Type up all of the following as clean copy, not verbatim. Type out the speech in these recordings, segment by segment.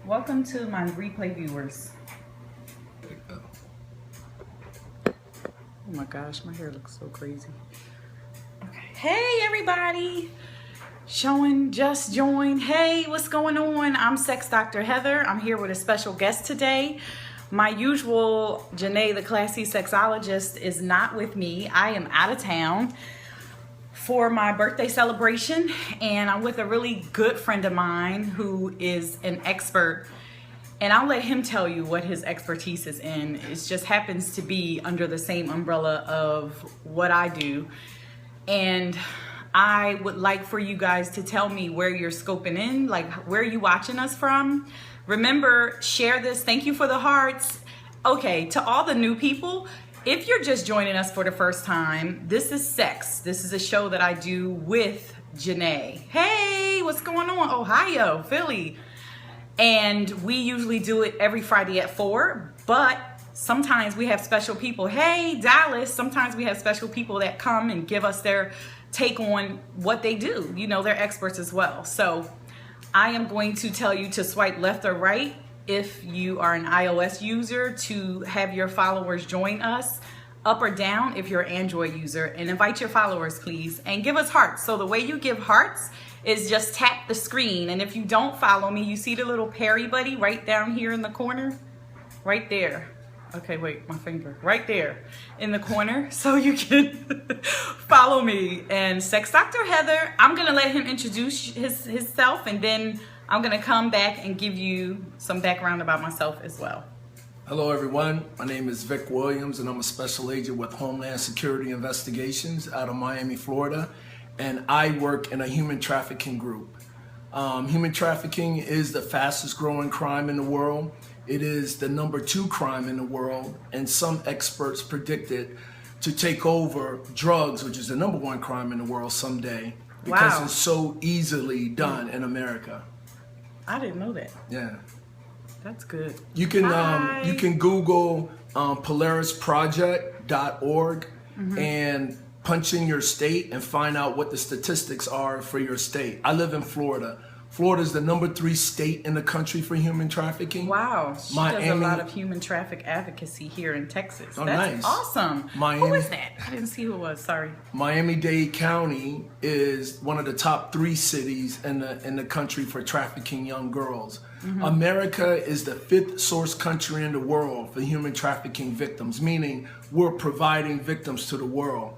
Welcome to my replay viewers. Oh my gosh, my hair looks so crazy. Okay. Hey everybody, just joined. Hey, what's going on? I'm Sex Dr. Heather. I'm here with a special guest today. My usual Janae, the classy sexologist, is not with me. I am out of town for my birthday celebration, and I'm with a really good friend of mine who is an expert, and I'll let him tell you what his expertise is in. It just happens to be under the same umbrella of what I do, and I would like for you guys to tell me where you're scoping in, like where you watching us from. Remember, share this. Thank you for the hearts. Okay, to all the new people, if you're just joining us for the first time, this is Sex. This is a show that I do with Janae. Hey, what's going on? Ohio, Philly. And we usually do it every Friday at 4, but sometimes we have special people. Hey, Dallas, sometimes we have special people that come and give us their take on what they do. You know, they're experts as well. So I am going to tell you to swipe left or right if you are an iOS user to have your followers join us, up or down if you're an Android user, and invite your followers, please, and give us hearts. So the way you give hearts is just tap the screen, and if you don't follow me, you see the little Perry buddy right down here in the corner? Right there. Okay, wait, my finger. Right there in the corner, so you can follow me. And Sex Dr. Heather, I'm gonna let him introduce himself, and then I'm gonna come back and give you some background about myself as well. Hello everyone, my name is Vic Williams and I'm a special agent with Homeland Security Investigations out of Miami, Florida, and I work in a human trafficking group. Human trafficking is the fastest growing crime in the world. It is the #2 crime in the world, and some experts predict it to take over drugs, which is the #1 crime in the world someday, because Wow. it's so easily done in America. I didn't know that. Yeah. That's good. You can Google PolarisProject.org and punch in your state and find out what the statistics are for your state. I live in Florida. Florida is the #3 state in the country for human trafficking. Wow, she Miami, does a lot of human traffic advocacy here in Texas. Oh, That's nice. awesome. Miami, who is that? I didn't see who it was. Sorry. Miami-Dade County is one of the top 3 cities in the country for trafficking young girls. America is the 5th source country in the world for human trafficking victims, meaning we're providing victims to the world.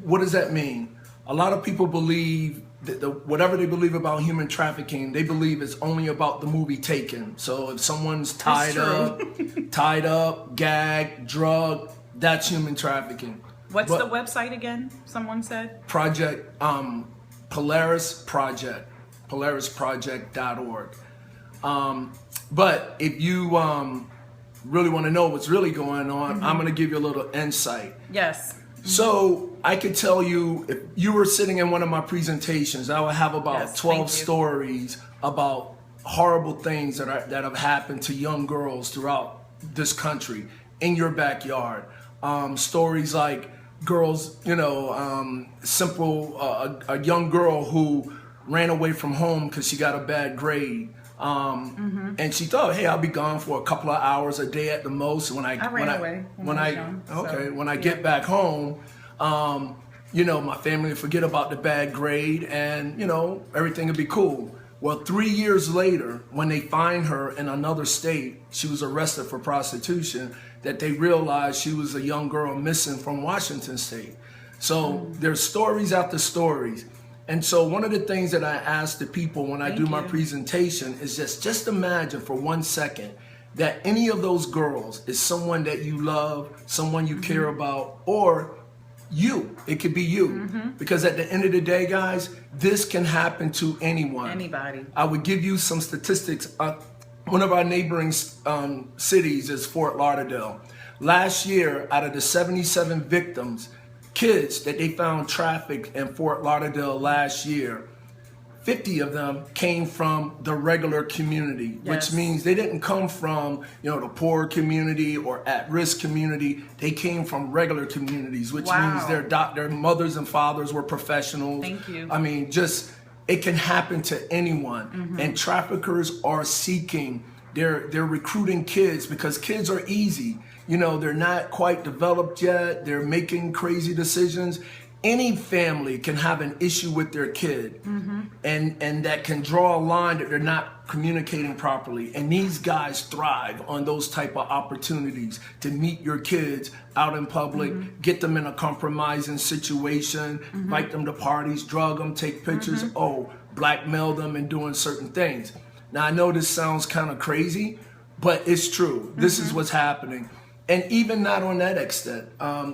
What does that mean? A lot of people believe that whatever they believe about human trafficking, they believe it's only about the movie Taken. So if someone's tied up, gagged, drugged, that's human trafficking. What's the website again? Someone said? Polaris Project, PolarisProject.org. But if you really want to know what's really going on, I'm going to give you a little insight. Yes. So I could tell you, if you were sitting in one of my presentations, I would have about 12 stories about horrible things that have happened to young girls throughout this country in your backyard. Stories like girls, a young girl who ran away from home because she got a bad grade. And she thought, hey, I'll be gone for a couple of hours a day at the most. When I get back home, my family will forget about the bad grade and, everything will be cool. Well, 3 years later, when they find her in another state, she was arrested for prostitution, that they realized she was a young girl missing from Washington State. So there's stories after stories. And so one of the things that I ask the people when I do my presentation is just imagine for 1 second that any of those girls is someone that you love, someone you care about, or you. It could be you. Because at the end of the day, guys, this can happen to anyone. Anybody. I would give you some statistics. One of our neighboring cities is Fort Lauderdale. Last year, out of the 77 victims, kids that they found trafficked in Fort Lauderdale last year, 50 of them came from the regular community, which means they didn't come from, the poor community or at-risk community. They came from regular communities, which means their mothers and fathers were professionals. Thank you. I mean, it can happen to anyone. And traffickers are seeking They're recruiting kids because kids are easy. You know, they're not quite developed yet. They're making crazy decisions. Any family can have an issue with their kid, and that can draw a line that they're not communicating properly. And these guys thrive on those type of opportunities to meet your kids out in public, get them in a compromising situation, invite them to parties, drug them, take pictures, blackmail them and doing certain things. Now, I know this sounds kind of crazy, but it's true. This is what's happening. And even not on that extent,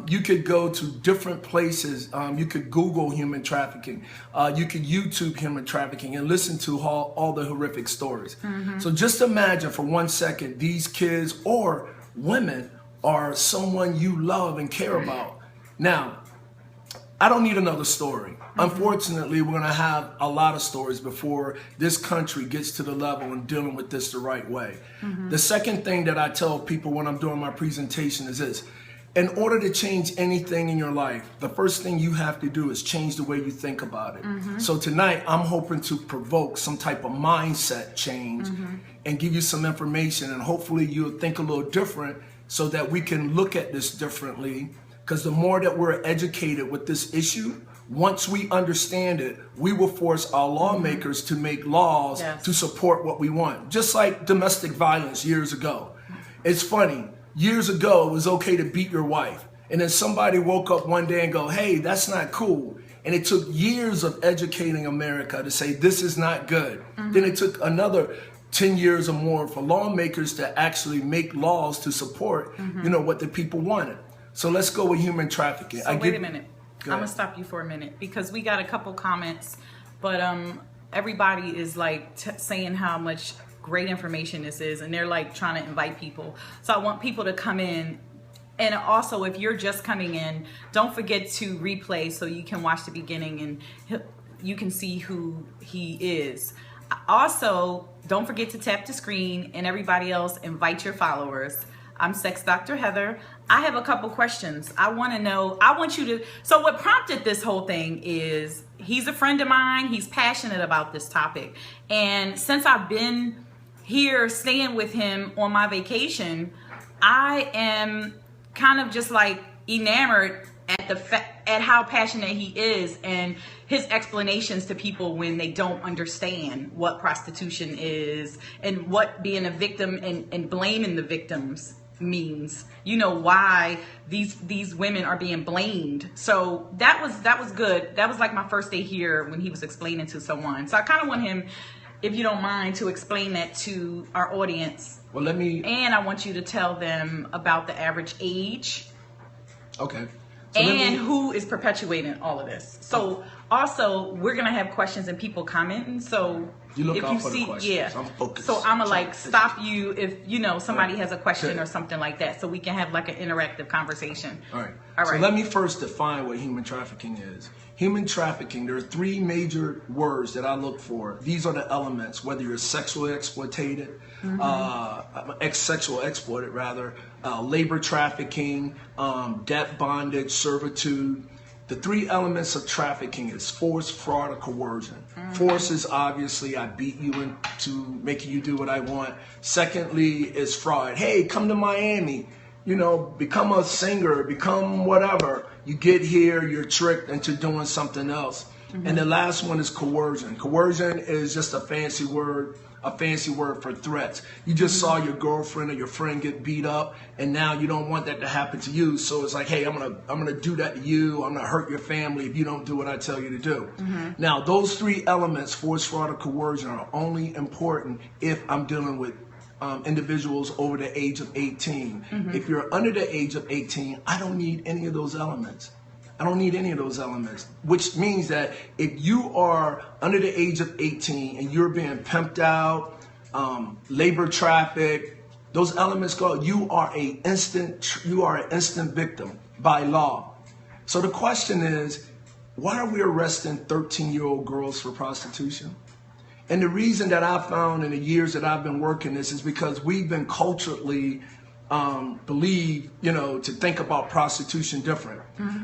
you could go to different places. You could Google human trafficking. You could YouTube human trafficking and listen to all the horrific stories. So just imagine for 1 second, these kids or women are someone you love and care about. Now, I don't need another story. Unfortunately, we're going to have a lot of stories before this country gets to the level in dealing with this the right way. The second thing that I tell people when I'm doing my presentation is this. In order to change anything in your life, the first thing you have to do is change the way you think about it. So tonight, I'm hoping to provoke some type of mindset change and give you some information, and hopefully you'll think a little different so that we can look at this differently. Because the more that we're educated with this issue, once we understand it, we will force our lawmakers to make laws to support what we want. Just like domestic violence years ago. It's funny, years ago it was okay to beat your wife. And then somebody woke up one day and go, hey, that's not cool. And it took years of educating America to say this is not good. Then it took another 10 years or more for lawmakers to actually make laws to support, what the people wanted. So let's go with human trafficking. So wait a minute. I'm going to stop you for a minute because we got a couple comments, but everybody is like saying how much great information this is, and they're like trying to invite people. So I want people to come in. And also, if you're just coming in, don't forget to replay so you can watch the beginning and you can see who he is. Also, don't forget to tap the screen, and everybody else, invite your followers. I'm Sex Dr. Heather. I have a couple questions. I want to know, so what prompted this whole thing is he's a friend of mine. He's passionate about this topic. And since I've been here staying with him on my vacation, I am kind of just like enamored at how passionate he is and his explanations to people when they don't understand what prostitution is and what being a victim and blaming the victims means. Why these women are being blamed. So that was good. That was like my first day here when he was explaining to someone. So I kind of want him, if you don't mind, to explain that to our audience. Well, and I want you to tell them about the average age. Okay. So and who is perpetuating all of this. So also, we're going to have questions and people commenting. So you look if out you for see, the questions. I'm focused. So I'm going to stop you if, somebody has a question or something like that. So we can have like an interactive conversation. All right. So let me first define what human trafficking is. Human trafficking, there are three major words that I look for. These are the elements, whether you're sexually exploited, labor trafficking, debt bondage, servitude. The three elements of trafficking is force, fraud, or coercion. Force is obviously I beat you into making you do what I want. Secondly is fraud. Hey, come to Miami. Become a singer, become whatever. You get here, you're tricked into doing something else. And the last one is coercion. Coercion is just a fancy word for threats. You just saw your girlfriend or your friend get beat up, and now you don't want that to happen to you. So it's like, hey, I'm gonna do that to you. I'm gonna hurt your family if you don't do what I tell you to do. Now, those three elements, force, fraud, or coercion, are only important if I'm dealing with individuals over the age of 18. If you're under the age of 18, I don't need any of those elements. Which means that if you are under the age of 18 and you're being pimped out, labor trafficked, those elements go, you are an instant victim by law. So the question is, why are we arresting 13-year-old girls for prostitution? And the reason that I found in the years that I've been working this is because we've been culturally believed, to think about prostitution different.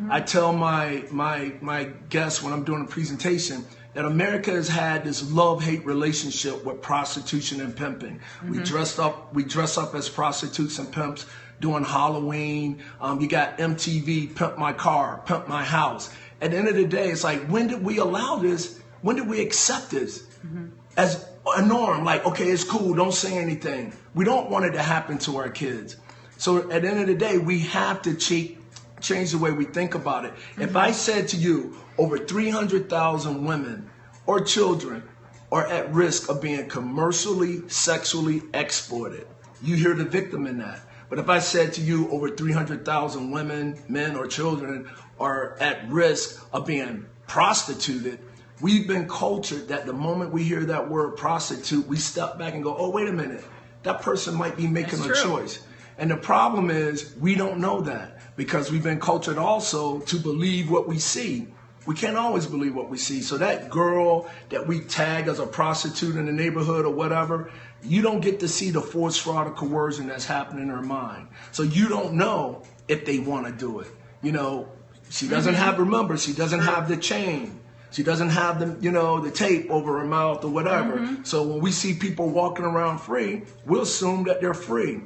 I tell my guests when I'm doing a presentation, that America has had this love-hate relationship with prostitution and pimping. We dress up as prostitutes and pimps during Halloween. You got MTV, Pimp My Car, Pimp My House. At the end of the day, it's like, when did we allow this? When did we accept this as a norm? Like, okay, it's cool, don't say anything. We don't want it to happen to our kids. So at the end of the day, we have to change the way we think about it. If I said to you, over 300,000 women or children are at risk of being commercially, sexually exploited, you hear the victim in that. But if I said to you, over 300,000 women, men, or children are at risk of being prostituted, we've been cultured that the moment we hear that word prostitute, we step back and go, oh, wait a minute, that person might be making a choice. And the problem is we don't know that because we've been cultured also to believe what we see. We can't always believe what we see. So that girl that we tag as a prostitute in the neighborhood or whatever, you don't get to see the force, fraud, or coercion that's happening in her mind. So you don't know if they want to do it. You know, she doesn't have, remember, she doesn't have the chain. She doesn't have the, you know, the tape over her mouth or whatever. So when we see people walking around free, we'll assume that they're free.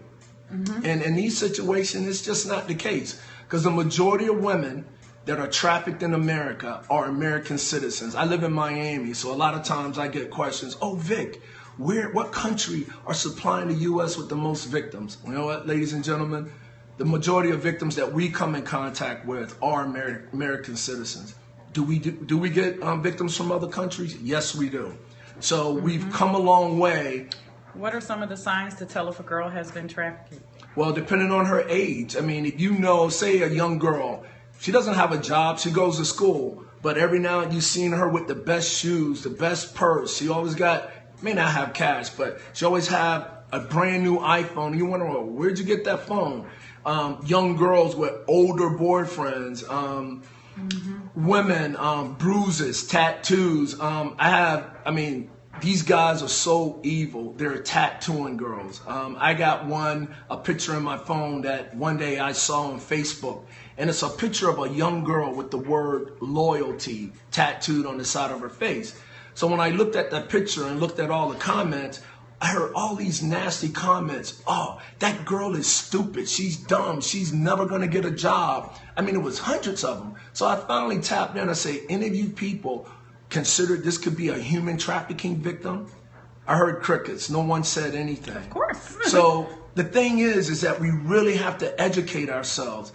And in these situations, it's just not the case. Because the majority of women that are trafficked in America are American citizens. I live in Miami, so a lot of times I get questions, oh, Vic, what country are supplying the U.S. with the most victims? You know what, ladies and gentlemen? The majority of victims that we come in contact with are American citizens. Do we get victims from other countries? Yes, we do. So we've come a long way. What are some of the signs to tell if a girl has been trafficked? Well, depending on her age. I mean, if you know, say a young girl, she doesn't have a job, she goes to school, but every now and then you've seen her with the best shoes, the best purse. She always got, may not have cash, but she always have a brand new iPhone. You wonder, well, where'd you get that phone? Young girls with older boyfriends, women, bruises, tattoos. These guys are so evil. They're tattooing girls. I got a picture in my phone that one day I saw on Facebook. And it's a picture of a young girl with the word loyalty tattooed on the side of her face. So when I looked at that picture and looked at all the comments, I heard all these nasty comments. Oh, that girl is stupid. She's dumb. She's never going to get a job. I mean, it was hundreds of them. So I finally tapped in and say, any of you people consider this could be a human trafficking victim? I heard crickets. No one said anything. Of course. So the thing is that we really have to educate ourselves.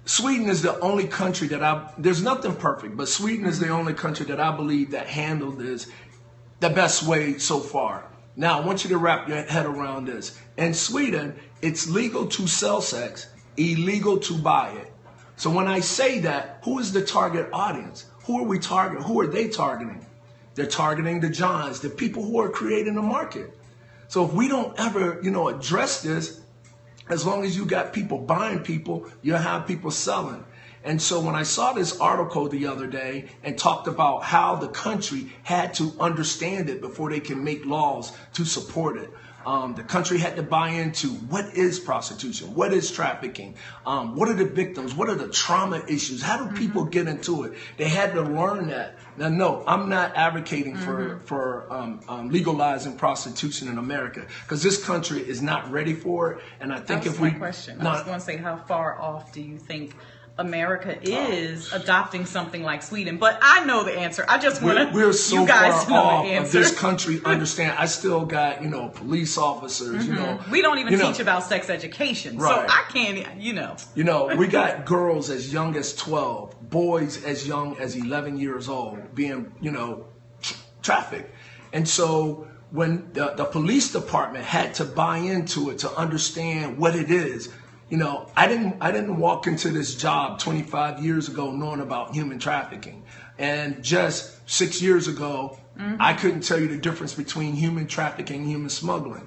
Sweden is the only country that there's nothing perfect, but Sweden is the only country that I believe that handled this the best way so far. Now, I want you to wrap your head around this. In Sweden, it's legal to sell sex, illegal to buy it. So when I say that, who is the target audience? Who are we targeting? Who are they targeting? They're targeting the Johns, the people who are creating the market. So if we don't ever, address this, as long as you got people buying people, you'll have people selling. And so when I saw this article the other day and talked about how the country had to understand it before they can make laws to support it, the country had to buy into what is prostitution, what is trafficking, what are the victims, what are the trauma issues, how do people get into it? They had to learn that. Now, no, I'm not advocating for legalizing prostitution in America because this country is not ready for it. And I think if we... question. I was going to say, how far off do you think America is adopting something like Sweden? But I know the answer. I just want we're so you guys far know off the answer. Of this country understand. I still got, police officers, We don't even teach about sex education. Right. So I can't, we got girls as young as 12, boys as young as 11 years old being, trafficked. And so when the police department had to buy into it to understand what it is, I didn't walk into this job 25 years ago knowing about human trafficking. And just 6 years ago, I couldn't tell you the difference between human trafficking and human smuggling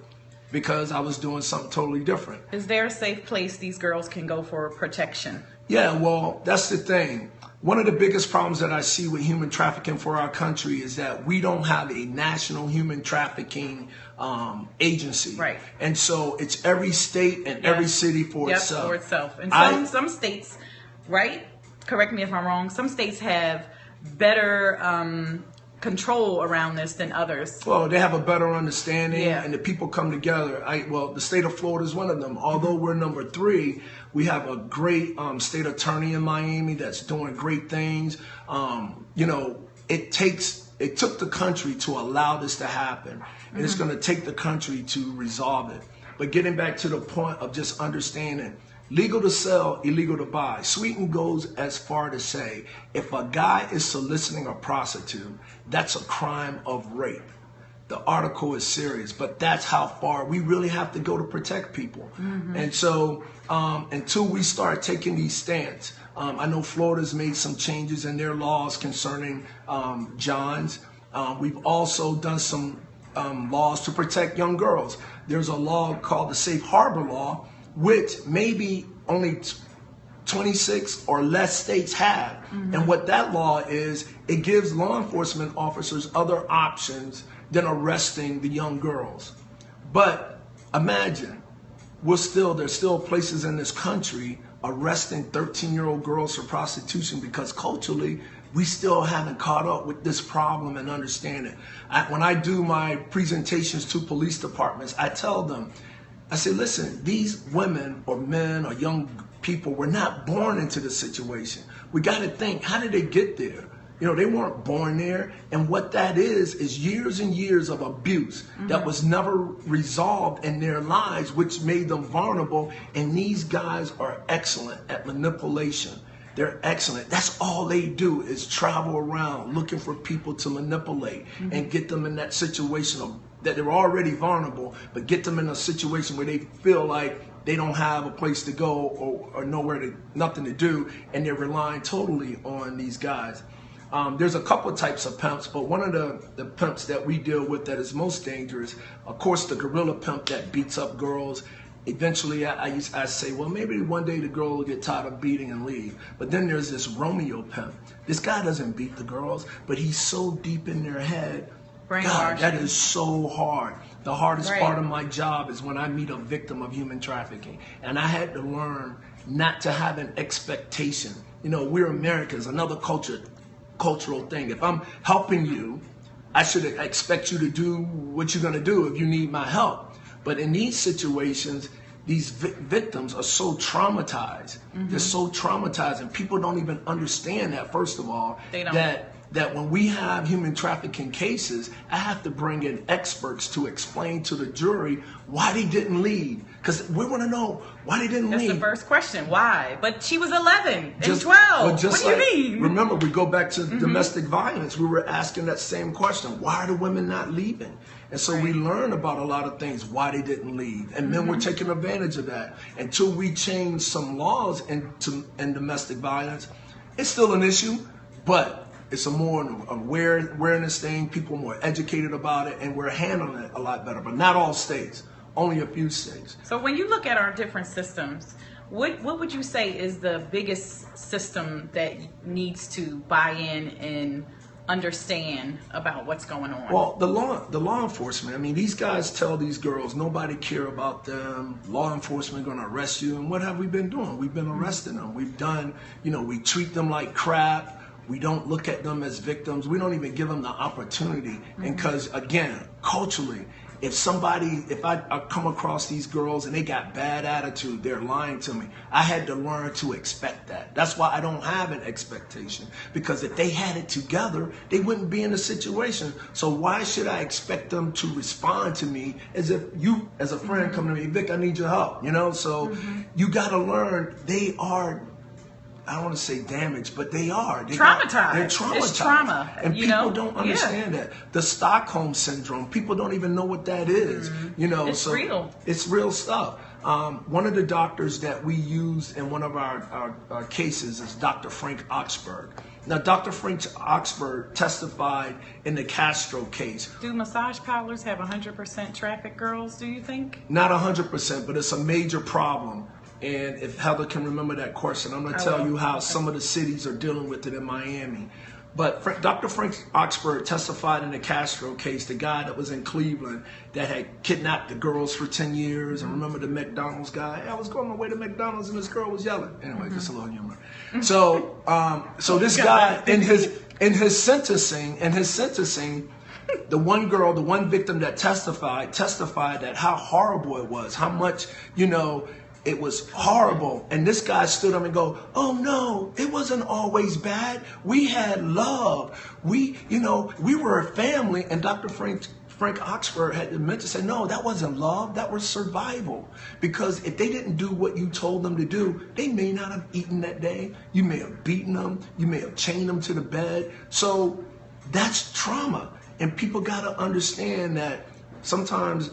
because I was doing something totally different. Is there a safe place these girls can go for protection? Yeah, well, that's the thing. One of the biggest problems that I see with human trafficking for our country is that we don't have a national human trafficking agency. Right. And so it's every state and every city for itself. And some states, right? Correct me if I'm wrong. Some states have better control around this than others? Well, they have a better understanding, Yeah. and the people come together. Well, the state of Florida is one of them. Although we're number 3, we have a great state attorney in Miami that's doing great things. You know, it took the country to allow this to happen, and it's going to take the country to resolve it. But getting back to the point of just understanding, legal to sell, illegal to buy. Sweeten goes as far to say, if a guy is soliciting a prostitute, that's a crime of rape. The article is serious, but that's how far we really have to go to protect people. And so until we start taking these stands, I know Florida's made some changes in their laws concerning Johns. We've also done some laws to protect young girls. There's a law called the Safe Harbor Law, which maybe only 26 or less states have. And what that law is, it gives law enforcement officers other options than arresting the young girls. But imagine, there's still places in this country arresting 13-year-old girls for prostitution because culturally, we still haven't caught up with this problem and understand it. When I do my presentations to police departments, I tell them, I say, listen, these women or men or young people were not born into this situation. We got to think, how did they get there? You know, they weren't born there. And what that is years and years of abuse that was never resolved in their lives, which made them vulnerable. And these guys are excellent at manipulation. They're excellent. That's all they do is travel around looking for people to manipulate and get them in that situation of that they're already vulnerable, but get them in a situation where they feel like they don't have a place to go or nothing to do, and they're relying totally on these guys. There's a couple types of pimps, but one of the pimps that we deal with that is most dangerous, of course, the gorilla pimp that beats up girls. Eventually, I say, well, maybe one day the girl will get tired of beating and leave. But then there's this Romeo pimp. This guy doesn't beat the girls, but he's so deep in their head. God, that is so hard. The hardest part of my job is when I meet a victim of human trafficking. And I had to learn not to have an expectation. You know, we're Americans, another cultural thing. If I'm helping you, I should expect you to do what you're going to do if you need my help. But in these situations, these victims are so traumatized. They're so traumatized, and people don't even understand that, first of all, that when we have human trafficking cases, I have to bring in experts to explain to the jury why they didn't leave. Because we want to know why they didn't leave. That's the first question. Why? But she was 11 and 12. What do you mean? Remember, we go back to domestic violence. We were asking that same question. Why are the women not leaving? And so we learn about a lot of things, why they didn't leave. And men were taking advantage of that. Until we change some laws in domestic violence, it's still an issue, but it's a more awareness thing. People are more educated about it, and we're handling it a lot better. But not all states, only a few states. So when you look at our different systems, what would you say is the biggest system that needs to buy in and understand about what's going on? Well, the law enforcement. I mean, these guys tell these girls nobody care about them. Law enforcement going to arrest you. And what have we been doing? We've been arresting them. We've done, we treat them like crap. We don't look at them as victims. We don't even give them the opportunity. And because, again, culturally, if I come across these girls and they got bad attitude, they're lying to me. I had to learn to expect that. That's why I don't have an expectation. Because if they had it together, they wouldn't be in a situation. So why should I expect them to respond to me as if you, as a friend, come to me, Vic, I need your help. So you got to learn they are, I don't want to say damaged, but they are. Traumatized. They're traumatized. It's trauma. And people don't understand that. The Stockholm Syndrome, people don't even know what that is. It's real. It's real stuff. One of the doctors that we used in one of our cases is Dr. Frank Oxberg. Now, Dr. Frank Oxberg testified in the Castro case. Do massage parlors have 100% trafficked girls, do you think? Not 100%, but it's a major problem. And if Heather can remember that question, I'm going to tell you how some of the cities are dealing with it in Miami. But Dr. Frank Oxberg testified in the Castro case, the guy that was in Cleveland that had kidnapped the girls for 10 years. And remember the McDonald's guy? I was going my way to McDonald's and this girl was yelling. Anyway, just a little humor. So this guy in his in his sentencing, the one girl, the one victim that testified that how horrible it was, how much, it was horrible. And this guy stood up and go, oh no, it wasn't always bad. We had love. We were a family. And Dr. Frank Oxford had meant to say, no, that wasn't love. That was survival. Because if they didn't do what you told them to do, they may not have eaten that day. You may have beaten them. You may have chained them to the bed. So that's trauma. And people got to understand that sometimes,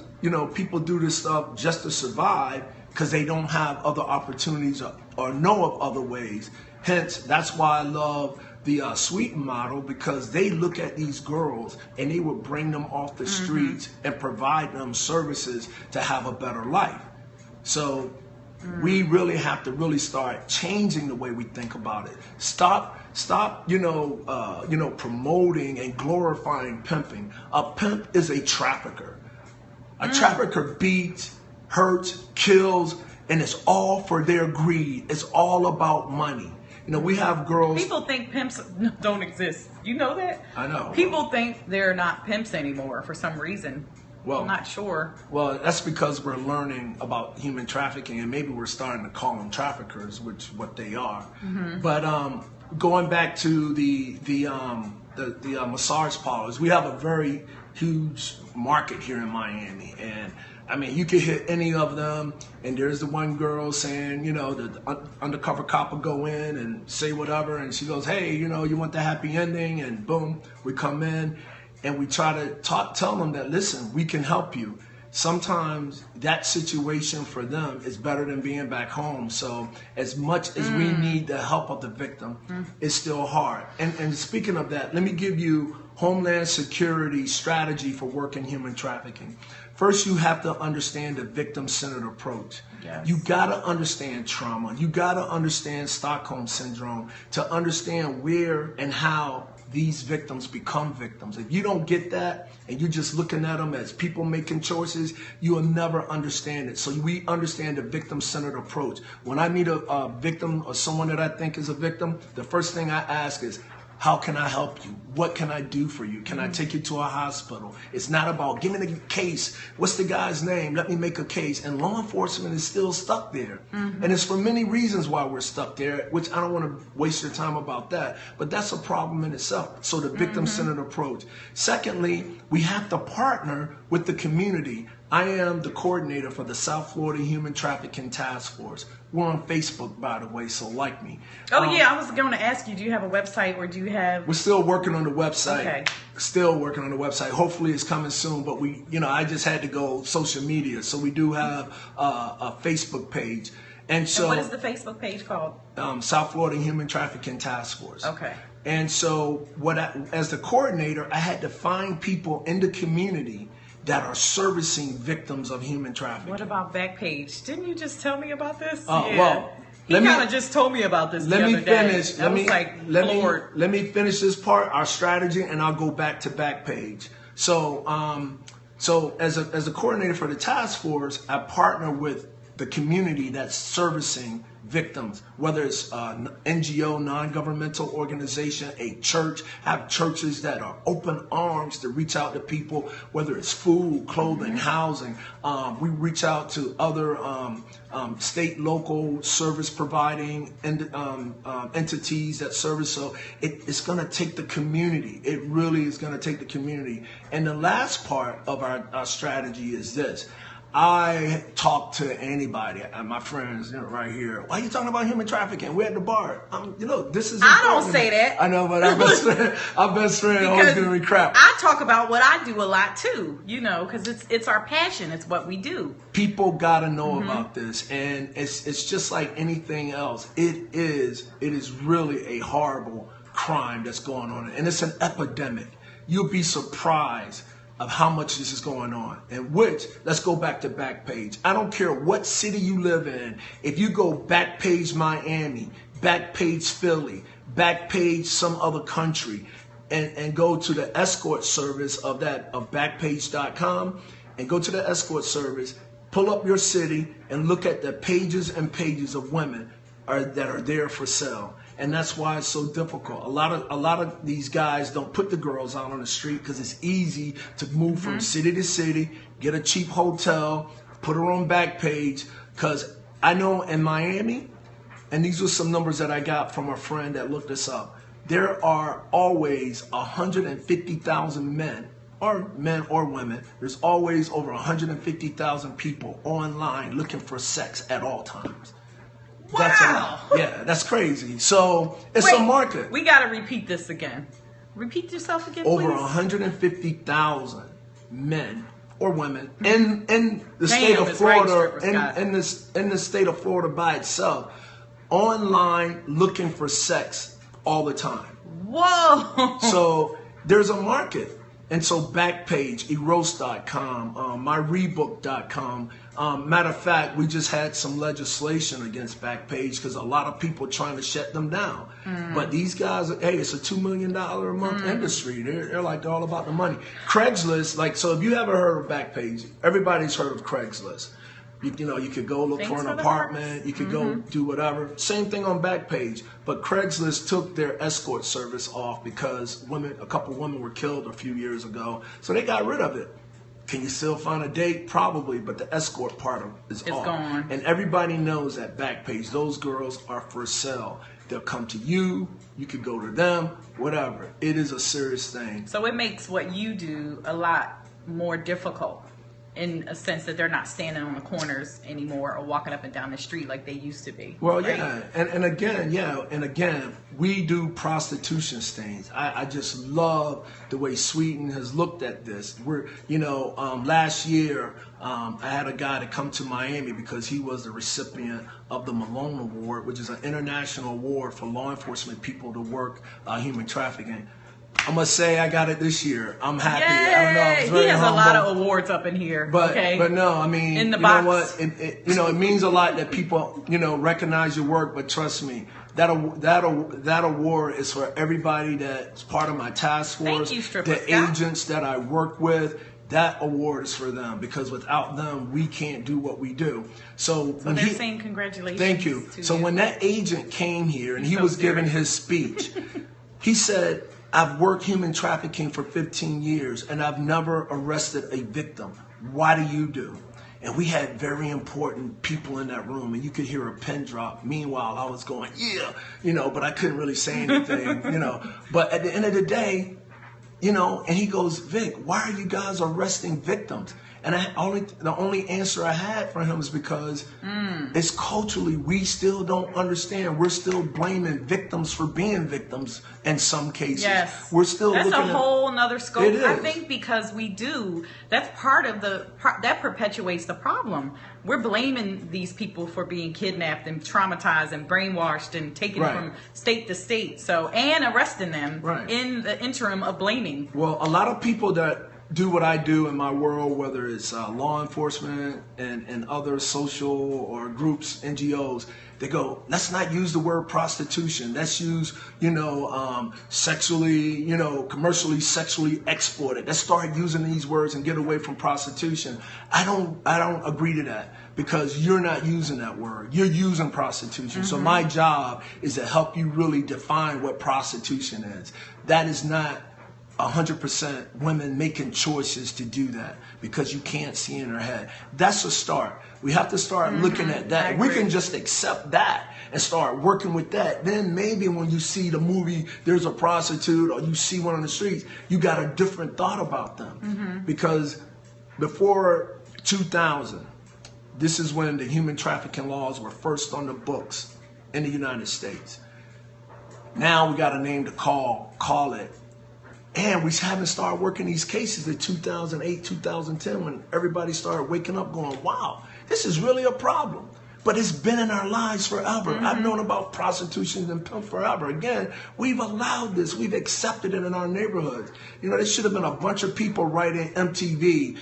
people do this stuff just to survive because they don't have other opportunities or know of other ways. Hence, that's why I love the Sweden model, because they look at these girls and they would bring them off the streets and provide them services to have a better life. So we really have to really start changing the way we think about it. Stop, promoting and glorifying pimping. A pimp is a trafficker. A trafficker beats, hurts, kills, and it's all for their greed. It's all about money. We have girls. People think pimps don't exist. You know that? I know. People think they're not pimps anymore for some reason. Well, I'm not sure. Well, that's because we're learning about human trafficking, and maybe we're starting to call them traffickers, which what they are. But going back to the massage parlors, we have a very huge market here in Miami, and I mean, you could hit any of them, and there's the one girl saying, the undercover cop will go in and say whatever, and she goes, hey, you want the happy ending, and boom, we come in, and we try to tell them that, listen, we can help you. Sometimes that situation for them is better than being back home. So as much as we need the help of the victim, it's still hard. And speaking of that, let me give you Homeland Security strategy for working human trafficking. First, you have to understand the victim-centered approach. Yes. You got to understand trauma. You got to understand Stockholm Syndrome to understand where and how these victims become victims. If you don't get that and you're just looking at them as people making choices, you will never understand it. So we understand the victim-centered approach. When I meet a victim or someone that I think is a victim, the first thing I ask is, how can I help you? What can I do for you? Can I take you to a hospital? It's not about, give me the case. What's the guy's name? Let me make a case. And law enforcement is still stuck there. And it's for many reasons why we're stuck there, which I don't want to waste your time about that. But that's a problem in itself. So the victim-centered approach. Secondly, we have to partner with the community. I am the coordinator for the South Florida Human Trafficking Task Force. We're on Facebook, by the way, so like me. Oh, yeah, I was going to ask you, do you have a website or do you have... We're still working on the website. Okay. Still working on the website. Hopefully it's coming soon, but I just had to go social media. So we do have a Facebook page. And what is the Facebook page called? South Florida Human Trafficking Task Force. Okay. And so as the coordinator, I had to find people in the community that are servicing victims of human trafficking. What about Backpage? Didn't you just tell me about this? Well, he kind of just told me about this the other day. Let me finish this part, our strategy, and I'll go back to Backpage. So as a coordinator for the task force, I partner with the community that's servicing victims, whether it's an NGO, non-governmental organization, a church, have churches that are open arms to reach out to people, whether it's food, clothing, housing. We reach out to other state, local service providing entities that service. So it's going to take the community. It really is going to take the community. And the last part of our strategy is this. I talk to anybody, my friends right here. Why are you talking about human trafficking? We're at the bar. This is. I don't say that. I know, but our best friend always giving me crap. I talk about what I do a lot too, because it's our passion. It's what we do. People gotta know about this, and it's just like anything else. It is really a horrible crime that's going on, and it's an epidemic. You'll be surprised of how much this is going on. And let's go back to Backpage. I don't care what city you live in. If you go Backpage Miami, Backpage Philly, Backpage some other country, and go to the escort service of Backpage.com, and go to the escort service, pull up your city, and look at the pages and pages of women that are there for sale. and that's why it's so difficult. A lot of these guys don't put the girls out on the street because it's easy to move from city to city, get a cheap hotel, put her on Backpage. Because I know in Miami, and these are some numbers that I got from a friend that looked this up, there are always 150,000 men or women. There's always over 150,000 people online looking for sex at all times. Wow. That's crazy. So it's a market. We got to repeat this again. Repeat yourself again, over please. 150,000 men or women in the state of Florida, in the state of Florida by itself, online looking for sex all the time. Whoa! So there's a market. And so Backpage, eros.com, myrebook.com. Matter of fact, we just had some legislation against Backpage because a lot of people trying to shut them down. But these guys, hey, it's a $2 million a month industry. They're like all about the money. Craigslist, like, so if you haven't heard of Backpage, everybody's heard of Craigslist. You know, you could go look for an apartment, you could go do whatever. Same thing on Backpage. But Craigslist took their escort service off because a couple women were killed a few years ago. So they got rid of it. Can you still find a date? Probably, but the escort part of it is off. Gone. And everybody knows at Backpage, those girls are for sale. They'll come to you, you could go to them, whatever. It is a serious thing. So it makes what you do a lot more difficult, in a sense that they're not standing on the corners anymore or walking up and down the street like they used to be. Well, right? yeah, and again, we do prostitution stings. I just love the way Sweden has looked at this. Last year, I had a guy to come to Miami because he was the recipient of the Malone Award, which is an international award for law enforcement people to work human trafficking. I must say I got it this year. I'm happy. Yay! I don't know. I was very he has humble. a lot of awards up in here. But no, I mean, in the you box. know what? It means a lot that people recognize your work. But trust me, that award is for everybody that's part of my task force. Thank you, Stripper the Scott. agents that I work with. That award is for them because without them, we can't do what we do. So when they're saying congratulations. Thank you. So when that agent came here and he was giving his speech, he said, I've worked human trafficking for 15 years and I've never arrested a victim. Why do you do? And we had very important people in that room and you could hear a pin drop. Meanwhile, I was going, yeah, but I couldn't really say anything, But at the end of the day, and he goes, Vic, why are you guys arresting victims? And the only answer I had for him is because it's culturally, we still don't understand. We're still blaming victims for being victims in some cases. Yes. We're still That's looking a whole nother scope. It is. I think because we do, that's part of that perpetuates the problem. We're blaming these people for being kidnapped and traumatized and brainwashed and taken from state to state. And arresting them in the interim of blaming. Well, a lot of people that do what I do in my world, whether it's law enforcement and other social or groups, NGOs, they go, let's not use the word prostitution. Let's use, sexually, commercially sexually exploited. Let's start using these words and get away from prostitution. I don't agree to that because you're not using that word. You're using prostitution. So my job is to help you really define what prostitution is. That is not 100% women making choices to do that because you can't see in her head. That's a start. We have to start looking at that. If we can just accept that and start working with that, then maybe when you see the movie, there's a prostitute, or you see one on the streets, you got a different thought about them. Because before 2000, this is when the human trafficking laws were first on the books in the United States. Now we got a name to call it. And we haven't started working these cases in 2008, 2010, when everybody started waking up going, wow, this is really a problem. But it's been in our lives forever. I've known about prostitution and pimp forever. Again, we've allowed this. We've accepted it in our neighborhoods. There should have been a bunch of people writing MTV,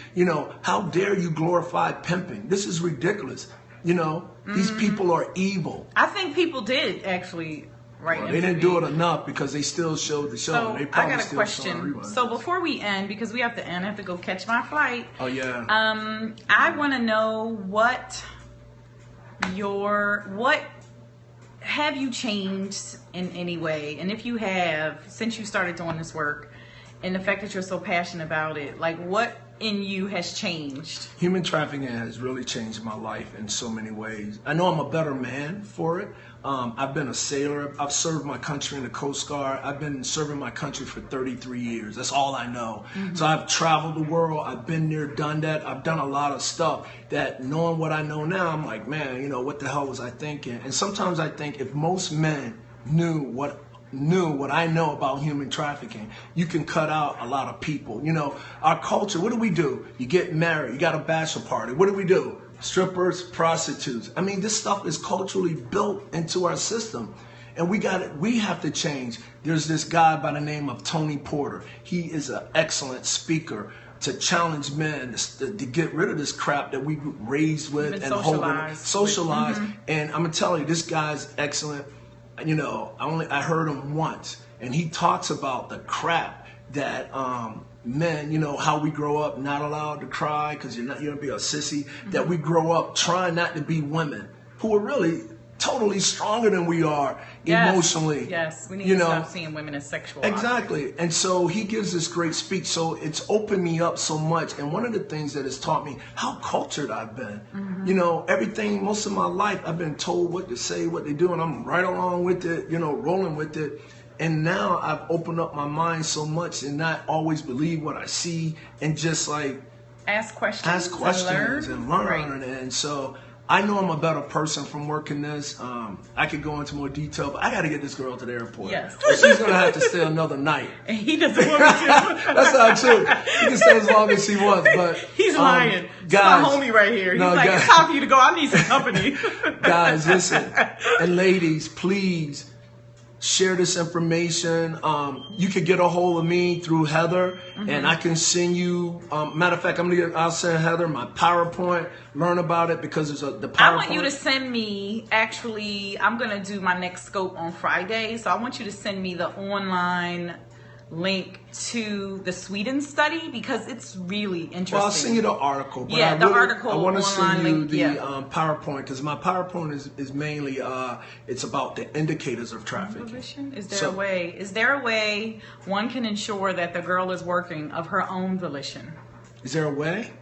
how dare you glorify pimping? This is ridiculous. These people are evil. I think people did actually... Well, they didn't do it enough because they still showed the show. So they I got a question. So before we end, because we have to end, I have to go catch my flight. Oh yeah. I want to know what have you changed in any way? And if you have, since you started doing this work, and the fact that you're so passionate about it, like what in you has changed? Human trafficking has really changed my life in so many ways. I know I'm a better man for it. I've been a sailor. I've served my country in the Coast Guard. I've been serving my country for 33 years. That's all I know. So I've traveled the world. I've been there, done that. I've done a lot of stuff that, knowing what I know now, I'm like, man, you know, what the hell was I thinking? And sometimes I think if most men knew what I know about human trafficking, you can cut out a lot of people. You know, our culture, what do? You get married, you got a bachelor party. What do? Strippers, prostitutes. I mean, this stuff is culturally built into our system. And we have to change. There's this guy by the name of Tony Porter. He is an excellent speaker to challenge men to get rid of this crap that we raised with and socialize. And I'm gonna tell you, this guy's excellent. You know, I heard him once, and he talks about the crap that men, you know, how we grow up not allowed to cry because you're gonna be a sissy. That we grow up trying not to be women who are really totally stronger than we are emotionally. Yes, we need to stop seeing women as sexual. Exactly. And so he gives this great speech. So it's opened me up so much. And one of the things that has taught me how cultured I've been. You know, everything, most of my life, I've been told what to say, what to do, and I'm right along with it, you know, rolling with it. And now I've opened up my mind so much and not always believe what I see and just like ask questions and learn. Right. And so I know I'm a better person from working this. I could go into more detail, but I got to get this girl to the airport. Yes. Or she's going to have to stay another night. And he doesn't want me to. That's not true. He can stay as long as he wants, but... He's lying. Guys, it's my homie right here. He's like, it's time for you to go. I need some company. Guys, listen. And ladies, please... share this information. You could get a hold of me through Heather, and I can send you. Matter of fact, I'll send Heather my PowerPoint. Learn about it because it's the PowerPoint. I want you to send me. Actually, I'm gonna do my next scope on Friday, so I want you to send me the online link to the Sweden study because it's really interesting. Well, I'll send you the article. But article. I want to send you the PowerPoint because my PowerPoint is mainly it's about the indicators of trafficking. Is there a way one can ensure that the girl is working of her own volition? Is there a way?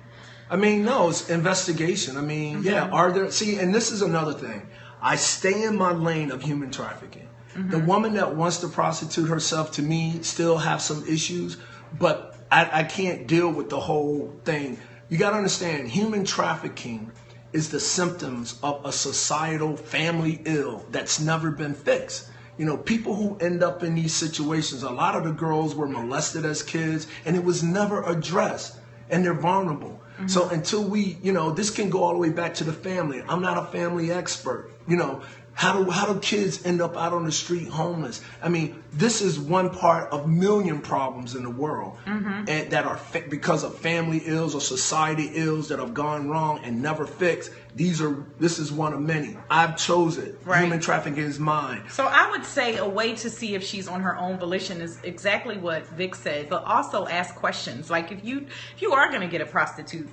I mean, no, it's investigation. I mean, are there? See, and this is another thing. I stay in my lane of human trafficking. The woman that wants to prostitute herself, to me, still have some issues, but I can't deal with the whole thing. You got to understand, human trafficking is the symptoms of a societal family ill that's never been fixed. You know, people who end up in these situations, a lot of the girls were molested as kids, and it was never addressed, and they're vulnerable. So until we, you know, this can go all the way back to the family. I'm not a family expert, you know. How do kids end up out on the street homeless? I mean, this is one part of million problems in the world and that are because of family ills or society ills that have gone wrong and never fixed. This is one of many. I've chose it. Right. Human trafficking is mine. So I would say a way to see if she's on her own volition is exactly what Vic said, but also ask questions. Like if you are going to get a prostitute,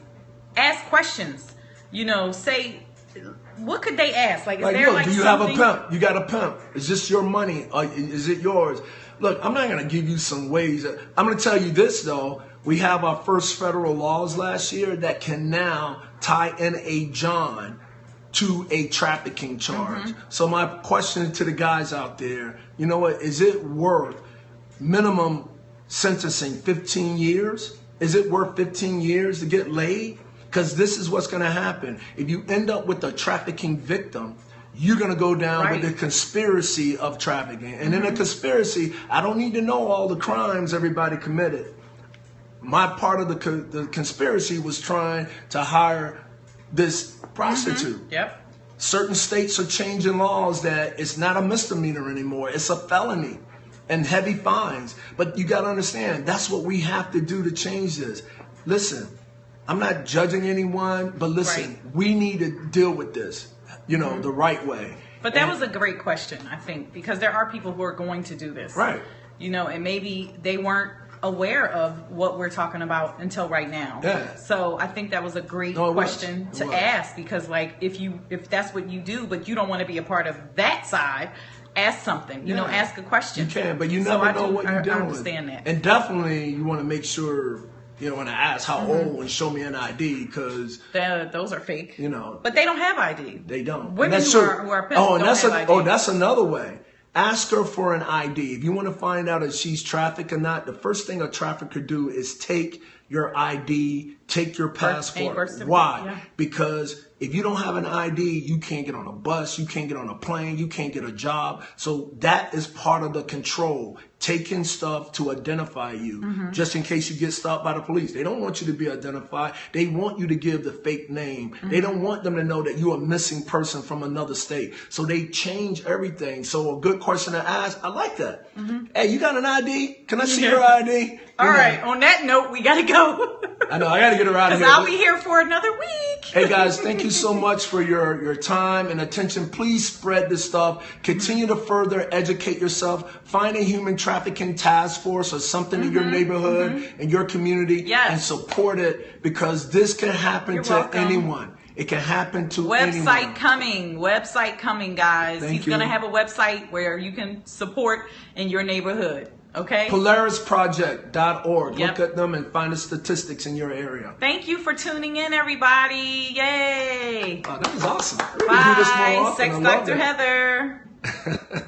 ask questions. You know, say, what could they ask? Like, is there look, like do you something... have a pimp? You got a pimp. Is this your money? Is it yours? Look, I'm not going to give you some ways. I'm going to tell you this, though. We have our first federal laws last year that can now tie in a John to a trafficking charge. So my question to the guys out there, you know what? Is it worth minimum sentencing 15 years? Is it worth 15 years to get laid? Because this is what's going to happen. If you end up with a trafficking victim, you're going to go down with the conspiracy of trafficking. And in a conspiracy, I don't need to know all the crimes everybody committed. My part of the conspiracy was trying to hire this prostitute. Certain states are changing laws that it's not a misdemeanor anymore. It's a felony and heavy fines. But you got to understand, that's what we have to do to change this. Listen. I'm not judging anyone, but listen, we need to deal with this, you know, the right way. But that was a great question, I think, because there are people who are going to do this. Right. You know, and maybe they weren't aware of what we're talking about until right now. Yeah. So I think that was a great question to ask, because like if that's what you do, but you don't want to be a part of that side, ask something. You know, ask a question. You can, but you never know what you're doing. I understand that. And definitely you want to make sure, you know, when I ask how old and show me an ID, because those are fake. You know, but they don't have ID. They don't. Women who are pimps don't have ID. That's another way. Ask her for an ID. If you want to find out if she's trafficked or not, the first thing a trafficker do is take your ID, take your passport. Why? Yeah. Because if you don't have an ID, you can't get on a bus, you can't get on a plane, you can't get a job. So that is part of the control. Taking stuff to identify you, just in case you get stopped by the police. They don't want you to be identified. They want you to give the fake name. They don't want them to know that you're a missing person from another state. So they change everything. So a good question to ask, I like that. Hey, you got an ID? Can I see your ID? All right, on that note, we got to go. I know, I got to get her out of here. Because I'll be here for another week. Hey guys, thank you so much for your time and attention. Please spread this stuff. Continue to further educate yourself. Find a human trafficking task force or something in your neighborhood, in your community, and support it, because this can happen to anyone. It can happen to anyone. Website coming, guys. He's going to have a website where you can support in your neighborhood. Okay. PolarisProject.org. Look at them and find the statistics in your area. Thank you for tuning in, everybody. Yay. That was awesome. Bye. Do this more often. Sex Dr. Heather.